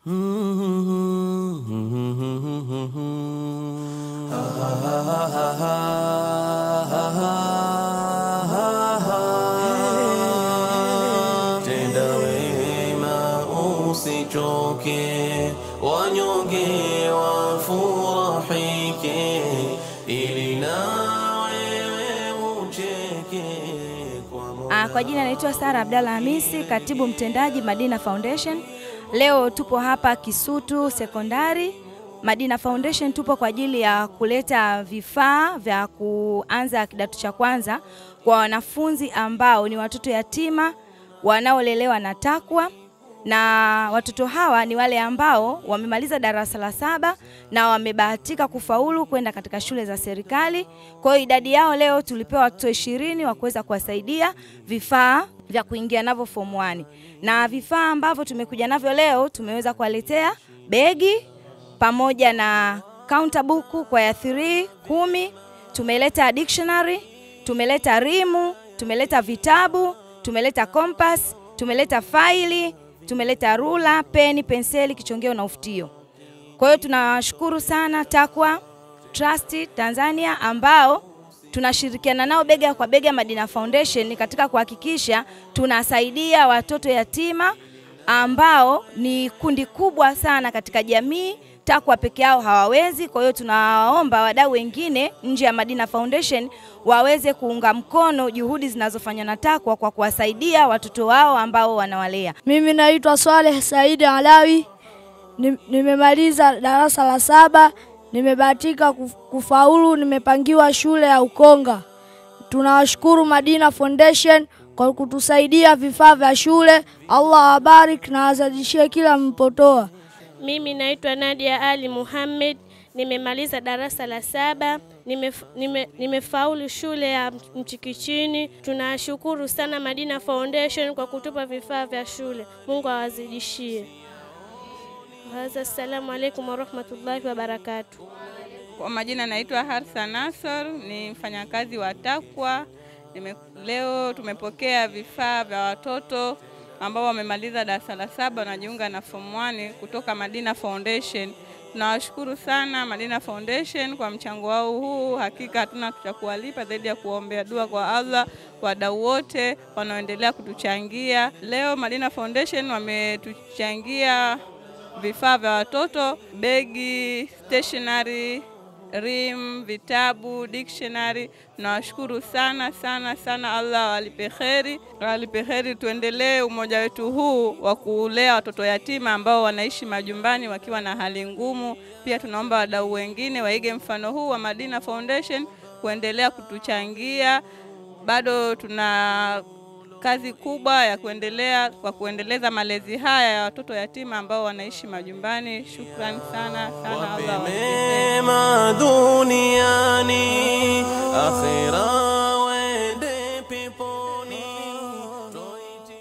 Tenda wema usichoke, wanyonge wafurahike, ili na wewe ucheke. Kwa jina naitwa Sara Abdalla Hamisi, katibu mtendaji Madina Foundation. Leo tupo hapa Kisutu Sekondari. Madina Foundation tupo kwa ajili ya kuleta vifaa vya kuanza kidato cha kwanza kwa wanafunzi ambao ni watoto yatima wanaolelewa na TAKWA, na watoto hawa ni wale ambao wamemaliza darasa la 7 na wamebahatika kufaulu kwenda katika shule za serikali. Kwa hiyo idadi yao leo tulipewa watoto 20 wa kuweza kuwasaidia vifaa vya kuingia navyo form 1. Na vifaa ambavyo tumekuja navyo leo, tumeweza kuwaletea begi pamoja na counter book kwa ya 3 10, tumeleta dictionary, tumeleta rimu, tumeleta vitabu, tumeleta compass, tumeleta faili, tumeleta rula, peni, penseli, kichongeo na ufutio. Kwa hiyo tunashukuru sana TAKWA Trust Tanzania ambao tunashirikiana nao bega kwa bega Madina Foundation katika kuhakikisha tunasaidia watoto yatima ambao ni kundi kubwa sana katika jamii. TAKWA peke yao hawawezi. Kwa hiyo tunaomba wadau wengine nje ya Madina Foundation waweze kuunga mkono juhudi zinazofanywa na TAKWA kwa kuwasaidia watoto wao ambao wanawalea. Mimi naitwa Swaleh Said Alawi. Nimemaliza darasa la 7, nimebahatika kufaulu, nimepangiwa shule ya Ukonga. Tunawashukuru Madina Foundation kwa kutusaidia vifaa vya shule. Allah abarik na azidishie kila mpotoa. Mimi naitwa Nadia Ali Muhammad, nimemaliza darasa la 7, nimefaulu shule ya Mchikichini. Tunashukuru sana Madina Foundation kwa kutupa vifaa vya shule. Mungu awazidishie. Assalamu alaykum wa rahmatullahi wa barakatuh. Kwa majina naitwa Harsa Nasor, ni mfanyakazi wa TAKWA. Leo tumepokea vifaa vya watoto ambao wamemaliza darasa la 7 wanajiunga na form 1 kutoka Madina Foundation. Tunawashukuru sana Madina Foundation kwa mchango wao huu. Hakika hatuna cha kuwalipa zaidi ya kuombea dua kwa Allah, wadau wote wanaoendelea kutuchangia. Leo Madina Foundation wametuchangia vifaa vya watoto, begi, stationery, rim, vitabu, dictionary. Tunawashukuru sana sana sana. Allah walipe kheri. Walipe kheri, tuendelee umoja wetu huu wa kulea watoto yatima ambao wanaishi majumbani wakiwa na hali ngumu. Pia tunaomba wadau wengine waige mfano huu wa Madina Foundation kuendelea kutuchangia. Bado tuna kazi kubwa ya kuendeleza malezi haya ya watoto yatima ambao wanaishi majumbani. Shukrani sana sana. Allah mema duniani akhira.